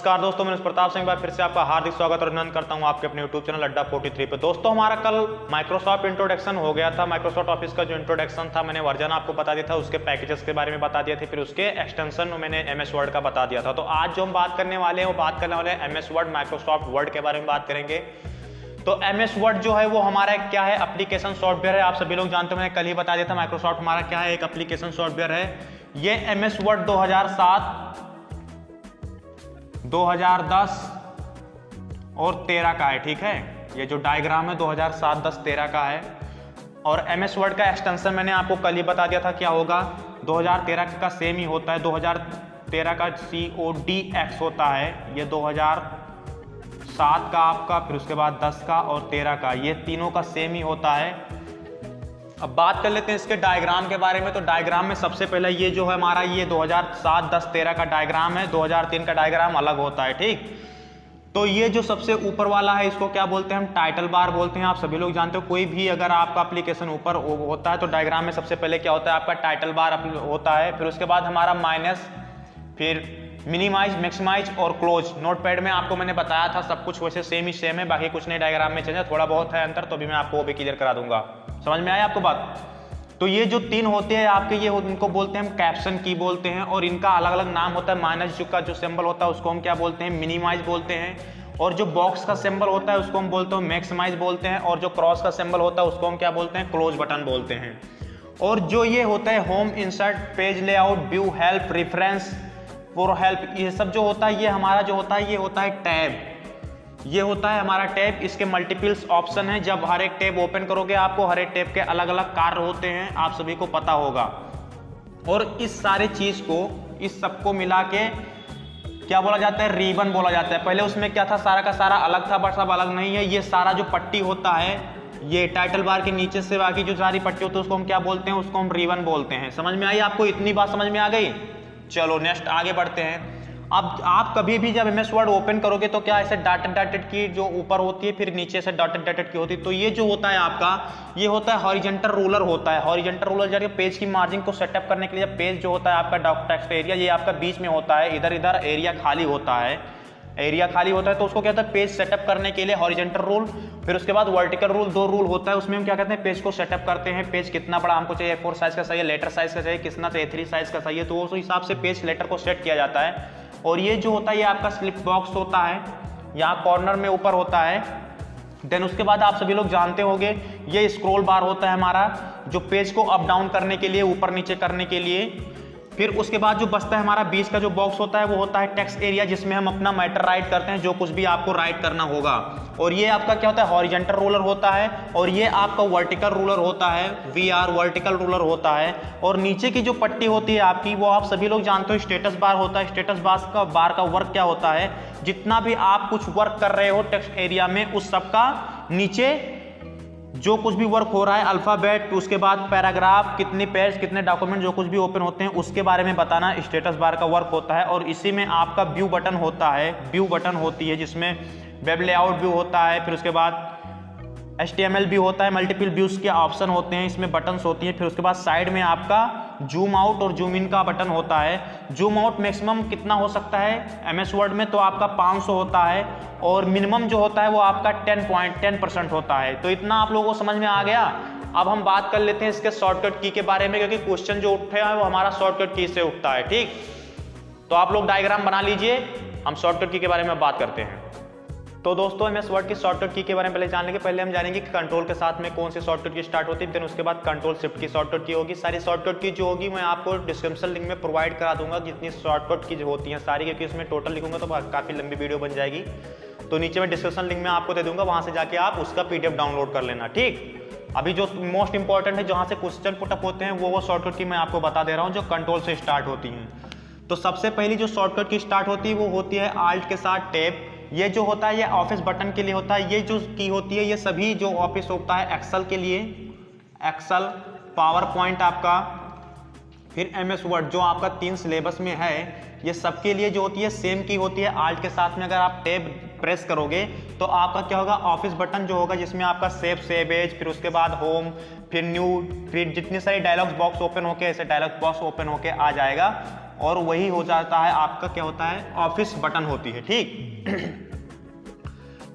नमस्कार दोस्तों, मैं प्रताप सिंह भाई फिर से आपका हार्दिक स्वागत और अभिनंदन करता हूं आपके अपने यूट्यूब चैनल अड्डा 43 पे। दोस्तों हमारा कल माइक्रोसॉफ्ट इंट्रोडक्शन हो गया था। माइक्रोसॉफ्ट ऑफिस का जो इंट्रोडक्शन था मैंने वर्जन आपको बता दिया था, उसके पैकेजेस के बारे में बता दिए थे, फिर उसके एक्सटेंशन मैंने MS वर्ड का बता दिया था। तो आज जो हम बात करने वाले हैं वो बात करने वाले हैं MS वर्ड, माइक्रोसॉफ्ट वर्ड के बारे में बात करेंगे। तो MS वर्ड जो है वो हमारा क्या है, एप्लीकेशन सॉफ्टवेयर है। आप सभी लोग जानते हो, मैंने कल ही बता दिया था माइक्रोसॉफ्ट हमारा क्या है, एक एप्लीकेशन सॉफ्टवेयर है। ये MS वर्ड 2007, 2010 और 13 का है, ठीक है। ये जो डायग्राम है 2007, 10, 13 का है। और MS वर्ड का एक्सटेंशन मैंने आपको कल ही बता दिया था क्या होगा, 2013 का सेम ही होता है। 2013 का CODX होता है, ये 2007 का आपका, फिर उसके बाद 10 का और 13 का, ये तीनों का सेम ही होता है। अब बात कर लेते हैं इसके डायग्राम के बारे में। तो डायग्राम में सबसे पहले ये जो है हमारा, ये 2007, 10, 13 का डायग्राम है। 2003 का डायग्राम अलग होता है, ठीक। तो ये जो सबसे ऊपर वाला है इसको क्या बोलते हैं हम, टाइटल बार बोलते हैं। आप सभी लोग जानते हो, कोई भी अगर आपका एप्लीकेशन ऊपर होता है तो डायग्राम में सबसे पहले क्या होता है, आपका टाइटल बार होता है। फिर उसके बाद हमारा माइनस, फिर मिनिमाइज, मैक्सिमाइज और क्लोज। नोटपैड में आपको मैंने बताया था, सब कुछ वैसे सेम ही सेम है, बाकी कुछ नहीं डायग्राम में चेंज है, थोड़ा बहुत है अंतर, तो भी मैं आपको वो भी क्लियर करा दूंगा। समझ में आया आपको बात। तो ये जो तीन होते हैं आपके, ये इनको बोलते हैं हम कैप्शन की बोलते हैं, और इनका अलग अलग नाम होता है। माइनस का जो सिंबल होता है उसको हम क्या बोलते हैं, मिनिमाइज बोलते हैं। और जो बॉक्स का सिंबल होता है उसको हम बोलते हैं मैक्सिमाइज बोलते हैं। और जो क्रॉस का सिंबल होता है उसको हम क्या बोलते हैं, क्लोज बटन बोलते हैं। और जो ये होता है home, insert, page layout, view, help, reference, for help, ये सब जो होता है ये हमारा जो होता है ये होता है टैब। ये होता है हमारा टैब। इसके मल्टीपल्स ऑप्शन है। जब हर एक टैब ओपन करोगे आपको हर एक टैब के अलग अलग कार्य होते हैं, आप सभी को पता होगा। और इस सारे चीज को, इस सबको मिला के क्या बोला जाता है, रिबन बोला जाता है। पहले उसमें क्या था, सारा का सारा अलग था, बट सब अलग नहीं है। ये सारा जो पट्टी होता है, ये टाइटल बार के नीचे से बाकी जो सारी पट्टी होती है उसको हम क्या बोलते हैं, उसको हम रिबन बोलते हैं। समझ में आई आपको, इतनी बात समझ में आ गई। चलो नेक्स्ट आगे बढ़ते हैं। अब आप कभी भी जब MS वर्ड ओपन करोगे तो क्या ऐसे डॉटेड की जो ऊपर होती है, फिर नीचे से डॉटेड की होती है। तो ये जो होता है आपका, ये होता है हॉरिजॉन्टल रूलर होता है। हॉरिजॉन्टल रूलर जाके पेज की मार्जिन को सेटअप करने के लिए, पेज जो होता है आपका डॉट टेक्स्ट एरिया, ये आपका बीच में होता है, इधर इधर एरिया खाली होता है, एरिया खाली होता है। तो उसको क्या होता है, पेज सेटअप करने के लिए हॉरिजॉन्टल रूल, फिर उसके बाद वर्टिकल रूल, दो रूल होता है। उसमें हम क्या कहते हैं, पेज को सेटअप करते हैं। पेज कितना बड़ा हमको चाहिए, A4 साइज का चाहिए, लेटर साइज का चाहिए, कितना चाहिए, A3 साइज का चाहिए, तो उस हिसाब से पेज लेटर को सेट किया जाता है। और ये जो होता है ये आपका स्लिप बॉक्स होता है, यहाँ कॉर्नर में ऊपर होता है। देन उसके बाद आप सभी लोग जानते होंगे ये स्क्रॉल बार होता है हमारा, जो पेज को अप डाउन करने के लिए, ऊपर नीचे करने के लिए। फिर उसके बाद जो बचता है हमारा बीच का जो बॉक्स होता है वो होता है टेक्स्ट एरिया, जिसमें हम अपना मैटर राइट करते हैं, जो कुछ भी आपको राइट करना होगा। और ये आपका क्या होता है, हॉरिजॉन्टल रूलर होता है। और ये आपका वर्टिकल रूलर होता है, VR वर्टिकल रूलर होता है। और नीचे की जो पट्टी होती है आपकी, वो आप सभी लोग जानते हो स्टेटस बार होता है। स्टेटस बार का वर्क क्या होता है, जितना भी आप कुछ वर्क कर रहे हो टेक्स्ट एरिया में, उस सबका नीचे जो कुछ भी वर्क हो रहा है, अल्फाबेट, उसके बाद पैराग्राफ, कितने पेज, कितने डॉक्यूमेंट जो कुछ भी ओपन होते हैं उसके बारे में बताना स्टेटस बार का वर्क होता है। और इसी में आपका व्यू बटन होता है, व्यू बटन होती है जिसमें वेब लेआउट व्यू होता है, फिर उसके बाद HTML भी होता है, मल्टीपल व्यूज के ऑप्शन होते हैं, इसमें बटन्स होती हैं। फिर उसके बाद साइड में आपका जूम आउट और जूम इन का बटन होता है। जूम आउट मैक्सिमम कितना हो सकता है MS वर्ड में, तो आपका 500 होता है। और मिनिमम जो होता है वो आपका 10% होता है। तो इतना आप लोगों को समझ में आ गया। अब हम बात कर लेते हैं इसके शॉर्टकट की के बारे में, क्योंकि क्वेश्चन जो उठे हैं वो हमारा शॉर्टकट की से उठता है, ठीक। तो आप लोग डायग्राम बना लीजिए, हम शॉर्टकट की के बारे में बात करते हैं। तो दोस्तों MS वर्ड की शॉर्टकट की के बारे में पहले जान लेंगे। पहले हम जानेंगे कि कंट्रोल के साथ में कौन सी शॉर्टकट की स्टार्ट होती है, फिर उसके बाद कंट्रोल शिफ्ट की शॉर्टकट की होगी। सारी शॉर्टकट की जो होगी मैं आपको डिस्क्रिप्शन लिंक में प्रोवाइड करा दूंगा, जितनी शॉर्टकट की जो होती हैं सारी, क्योंकि इसमें टोटल लिखूंगा तो काफ़ी लंबी वीडियो बन जाएगी। तो नीचे में डिस्क्रिप्शन लिंक में आपको दे दूंगा, वहाँ से जाके आप उसका PDF डाउनलोड कर लेना, ठीक। अभी जो मोस्ट इंपॉर्टेंट है, जहाँ से क्वेश्चन पुटअप होते हैं, वो शॉर्टकट की मैं आपको बता दे रहा हूँ जो कंट्रोल से स्टार्ट होती हैं। तो सबसे पहली जो शॉर्टकट की स्टार्ट होती है वो होती है Alt के साथ टैब। ये जो होता है ये ऑफिस बटन के लिए होता है। ये जो की होती है ये सभी जो ऑफिस होता है एक्सेल के लिए, एक्सेल, पावर पॉइंट आपका, फिर MS वर्ड जो आपका 3 सिलेबस में है, ये सबके लिए जो होती है सेम की होती है। Alt के साथ में अगर आप टैब प्रेस करोगे तो आपका क्या होगा, ऑफिस बटन जो होगा जिसमें आपका सेव एज, फिर उसके बाद होम, फिर न्यू, फिर जितनी सारी डायलॉग्स बॉक्स ओपन होके ऐसे डायलॉग बॉक्स ओपन होके आ जाएगा। और वही हो जाता है आपका क्या होता है, ऑफिस बटन होती है, ठीक।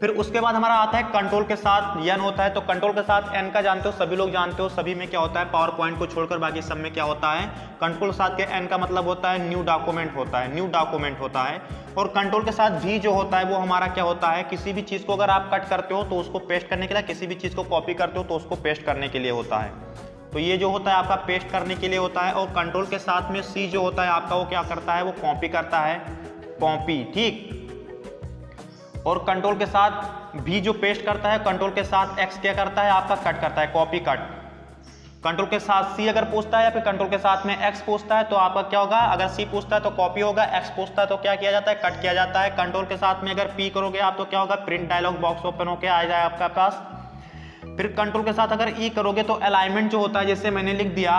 फिर उसके बाद हमारा आता है कंट्रोल के साथ एन होता है। तो कंट्रोल के साथ एन का जानते हो, सभी लोग जानते हो, सभी में क्या होता है, पावर पॉइंट को छोड़कर बाकी सब में क्या होता है, कंट्रोल के साथ के एन का मतलब होता है न्यू डॉक्यूमेंट होता है, न्यू डॉक्यूमेंट होता है। और कंट्रोल के साथ वी जो होता है वो हमारा क्या होता है, किसी भी चीज़ को अगर आप कट करते हो तो उसको पेस्ट करने के लिए, किसी भी चीज़ को कॉपी करते हो तो उसको पेस्ट करने के लिए होता है। तो ये जो होता है आपका पेस्ट करने के लिए होता है। और कंट्रोल के साथ में सी जो होता है आपका वो क्या करता है, वो कॉपी करता है, कॉपी, ठीक। और कंट्रोल के साथ भी जो पेस्ट करता है, कंट्रोल के साथ एक्स क्या करता है आपका, कट करता है, कॉपी कट। कंट्रोल के साथ सी अगर पूछता है या फिर कंट्रोल के साथ में एक्स पूछता है तो आपका क्या होगा, अगर सी पूछता है तो कॉपी होगा, एक्स पूछता है तो क्या किया जाता है, कट किया जाता है। कंट्रोल के साथ में अगर पी करोगे आप तो क्या होगा, प्रिंट डायलॉग बॉक्स ओपन होकर आ जाए आपका पास। फिर कंट्रोल के साथ अगर ई करोगे तो अलाइनमेंट जो होता है, जैसे मैंने लिख दिया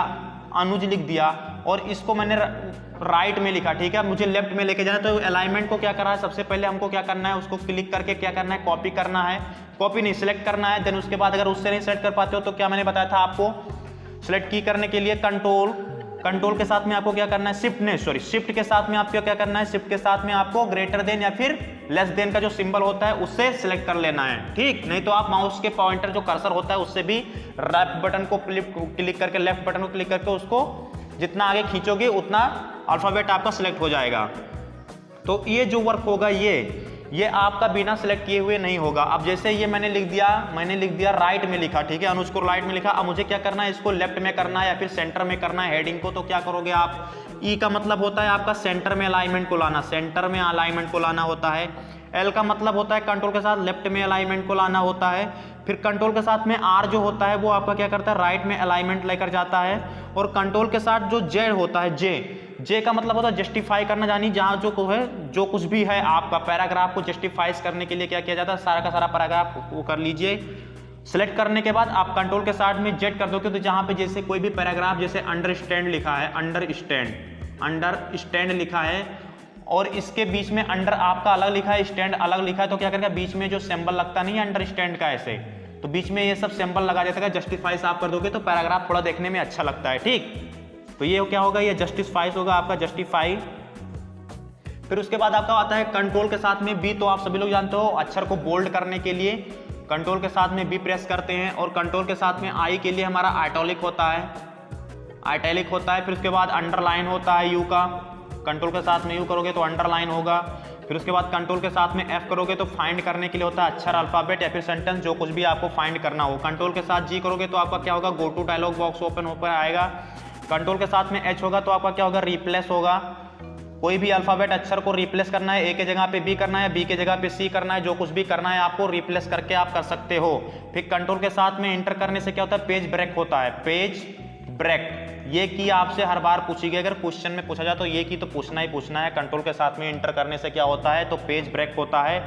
अनुज लिख दिया और इसको मैंने राइट में लिखा, ठीक है, मुझे लेफ्ट में लेके जाना, तो अलाइनमेंट को क्या करना है, सबसे पहले हमको क्या करना है, उसको क्लिक करके क्या करना है, कॉपी करना है, कॉपी नहीं सिलेक्ट करना है। देन उसके बाद अगर उससे नहीं सेलेक्ट कर पाते हो तो क्या मैंने बताया था आपको, सिलेक्ट की करने के लिए कंट्रोल के साथ में आपको क्या करना है, शिफ्ट के साथ में आपको क्या करना है, शिफ्ट के साथ में आपको ग्रेटर देन या फिर लेस देन का जो सिंबल होता है उससे सिलेक्ट कर लेना है, ठीक। नहीं तो आप माउस के पॉइंटर जो कर्सर होता है उससे भी राइट बटन को क्लिक करके, लेफ्ट बटन को क्लिक करके उसको जितना आगे खींचोगे उतना अल्फाबेट आपका सिलेक्ट हो जाएगा। तो ये जो वर्क होगा ये आपका बिना सिलेक्ट किए हुए नहीं होगा। अब जैसे ये मैंने लिख दिया राइट में लिखा, ठीक है, अनुज को राइट में लिखा। अब मुझे क्या करना है, इसको लेफ्ट में करना है या फिर सेंटर में करना है हेडिंग को, तो क्या करोगे आप, ई का मतलब होता है आपका सेंटर में अलाइनमेंट को लाना, सेंटर में अलाइनमेंट को लाना होता है। एल का मतलब होता है कंट्रोल के साथ लेफ्ट में अलाइनमेंट को लाना होता है। फिर कंट्रोल के साथ में आर जो होता है वो आपका क्या करता है, राइट में अलाइनमेंट लेकर जाता है। और कंट्रोल के साथ जो जेड होता है, जे का मतलब होता है जस्टिफाई करना, यानी जहाँ जो कुछ भी है आपका पैराग्राफ को जस्टिफाइज करने के लिए क्या किया जाता है, सारा का सारा पैराग्राफ वो कर लीजिए। सिलेक्ट करने के बाद आप कंट्रोल के साथ में जेड कर दोगे तो जहाँ पे जैसे कोई भी पैराग्राफ जैसे अंडरस्टैंड लिखा है, अंडरस्टैंड लिखा है और इसके बीच में अंडर आपका अलग लिखा है, स्टैंड अलग लिखा है, तो क्या करेगा, बीच में जो सिंबल लगता नहीं है अंडरस्टैंड का ऐसे, तो बीच में ये सब सिंबल लगा देता है। जस्टिफाइज आप कर दोगे तो पैराग्राफ थोड़ा देखने में अच्छा लगता है, ठीक। तो ये क्या होगा, ये जस्टिफाइज होगा आपका, जस्टिफाई। फिर उसके बाद आपका आता है कंट्रोल के साथ में बी, तो आप सभी लोग जानते हो अक्षर को बोल्ड करने के लिए कंट्रोल के साथ में बी प्रेस करते हैं। और कंट्रोल के साथ में आई के लिए हमारा आइटैलिक होता है। फिर उसके बाद अंडरलाइन होता है यू का, कंट्रोल के साथ में यू करोगे तो अंडरलाइन होगा। फिर उसके बाद कंट्रोल के साथ में एफ करोगे तो फाइंड करने के लिए होता है अक्षर, अल्फाबेट या फिर सेंटेंस, जो कुछ भी आपको फाइंड करना हो। कंट्रोल के साथ जी करोगे तो आपका क्या होगा, go to dialog box open होकर आएगा। कंट्रोल के साथ में एच होगा तो आपका क्या होगा, रिप्लेस होगा। कोई भी अल्फाबेट अक्षर को रिप्लेस करना है, ए के जगह पे बी करना है, बी के जगह पे सी करना है, जो कुछ भी करना है आपको रिप्लेस करके आप कर सकते हो। फिर कंट्रोल के साथ में इंटर करने से क्या होता है, पेज ब्रेक होता है, पेज ब्रेक। ये की आपसे हर बार पूछी गई, अगर क्वेश्चन में पूछा जाए तो ये की तो पूछना ही पूछना है। कंट्रोल के साथ में इंटर करने से क्या होता है, तो पेज ब्रेक होता है।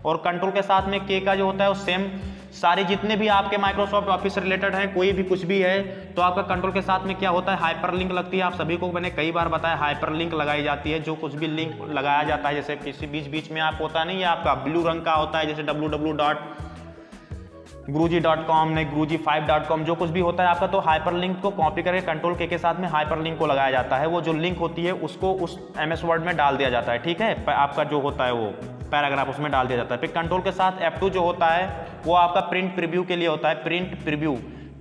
और कंट्रोल के साथ में के का जो होता है वो सेम, सारे जितने भी आपके माइक्रोसॉफ्ट ऑफिस से रिलेटेड है, कोई भी कुछ भी है तो आपका कंट्रोल के साथ में क्या होता है, हाइपरलिंक लगती है। आप सभी को मैंने कई बार बताया, हाइपरलिंक लगाई जाती है। जो कुछ भी लिंक लगाया जाता है, जैसे किसी बीच में आप होता नहीं है आपका ब्लू रंग का होता है, जैसे www.guruji.com ने guruji5.com, जो कुछ भी होता है आपका, तो हाइपरलिंक को कॉपी करके कंट्रोल के साथ में हाइपरलिंक को लगाया जाता है। वो जो लिंक होती है उसको उस MS वर्ड में डाल दिया जाता है, ठीक है, आपका जो होता है वो पैराग्राफ उसमें डाल दिया जाता है। फिर कंट्रोल के साथ F2 जो होता है वो आपका प्रिंट प्रीव्यू के लिए होता है, प्रिंट प्रीव्यू।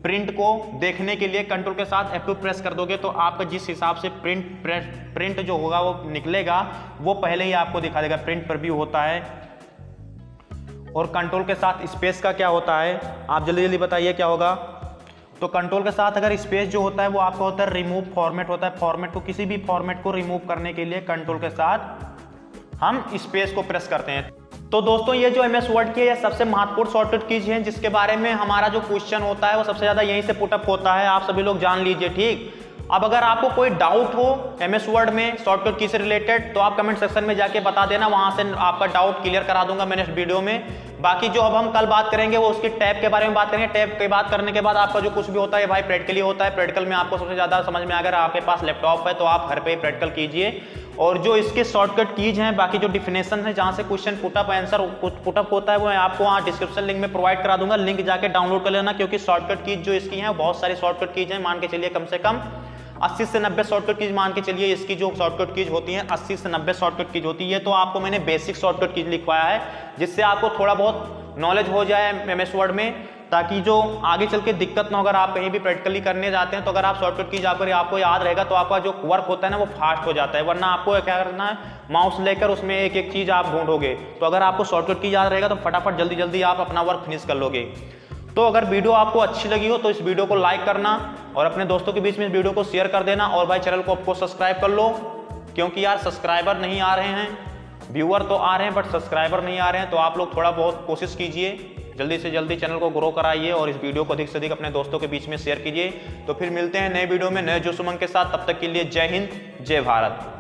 प्रिंट को देखने के लिए कंट्रोल के साथ F2 प्रेस कर दोगे तो आपका जिस हिसाब से प्रिंट जो होगा वो निकलेगा वो पहले ही आपको दिखा देगा, प्रिंट प्रीव्यू होता है। और कंट्रोल के साथ स्पेस का क्या होता है, आप जल्दी जल्दी बताइए क्या होगा। तो कंट्रोल के साथ अगर स्पेस जो होता है वो आपका होता है रिमूव फॉर्मेट होता है। फॉर्मेट को, किसी भी फॉर्मेट को रिमूव करने के लिए कंट्रोल के साथ हम स्पेस को प्रेस करते हैं। तो दोस्तों ये जो MS वर्ड की है सबसे महत्वपूर्ण शॉर्टकट कीज है, जिसके बारे में हमारा जो क्वेश्चन होता है वो सबसे ज्यादा यहीं से पुटअप होता है, आप सभी लोग जान लीजिए, ठीक। अब अगर आपको कोई डाउट हो MS वर्ड में शॉर्टकट की से रिलेटेड तो आप कमेंट सेक्शन में जाके बता देना, वहां से आपका डाउट क्लियर करा दूंगा मैं नेक्स्ट वीडियो में। बाकी जो अब हम कल बात करेंगे वो उसके टैब के बारे में बात करेंगे। टैब की बात करने के बाद आपका जो कुछ भी होता है भाई प्रैक्टिकली होता है। प्रैक्टिकल में आपको सबसे ज्यादा समझ में, अगर आपके पास लैपटॉप है तो आप घर पे ही प्रैक्टिकल कीजिए। और जो इसके शॉर्टकट कीज हैं, बाकी जो डिफिनेशन है जहां से क्वेश्चन पुटअप आंसर पुटअप होता है वो मैं आपको वहाँ डिस्क्रिप्शन लिंक में प्रोवाइड करा दूंगा, लिंक जाके डाउनलोड कर लेना। क्योंकि शॉर्टकट कीज जो इसकी हैं बहुत सारी शॉर्टकट कीज हैं, मान के चलिए कम से कम 80 से 90 शॉर्टकट कीज मान के चलिए, इसकी जो शॉर्टकट कीज होती हैं 80 से 90 शॉर्टकट कीज होती है। तो आपको मैंने बेसिक शॉर्टकट कीज लिखवाया है, जिससे आपको थोड़ा बहुत नॉलेज हो जाए MS वर्ड में, ताकि जो आगे चल के दिक्कत ना हो। अगर आप कहीं भी प्रैक्टिकली करने जाते हैं तो अगर आप शॉर्टकट कीज आपको याद रहेगा तो आपका जो वर्क होता है ना वो फास्ट हो जाता है। वरना आपको क्या करना है, माउस लेकर उसमें एक एक चीज आप ढूंढोगे। तो अगर आपको शॉर्टकट कीज याद रहेगा तो फटाफट जल्दी जल्दी आप अपना वर्क फिनिश कर लोगे। तो अगर वीडियो आपको अच्छी लगी हो तो इस वीडियो को लाइक करना और अपने दोस्तों के बीच में इस वीडियो को शेयर कर देना। और भाई चैनल को आपको सब्सक्राइब कर लो, क्योंकि यार सब्सक्राइबर नहीं आ रहे हैं, व्यूअर तो आ रहे हैं बट सब्सक्राइबर नहीं आ रहे हैं। तो आप लोग थोड़ा बहुत कोशिश कीजिए, जल्दी से जल्दी चैनल को ग्रो कराइए और इस वीडियो को अधिक से अधिक अपने दोस्तों के बीच में शेयर कीजिए। तो फिर मिलते हैं नए वीडियो में नए जोश उमंग के साथ। तब तक के लिए जय हिंद, जय भारत।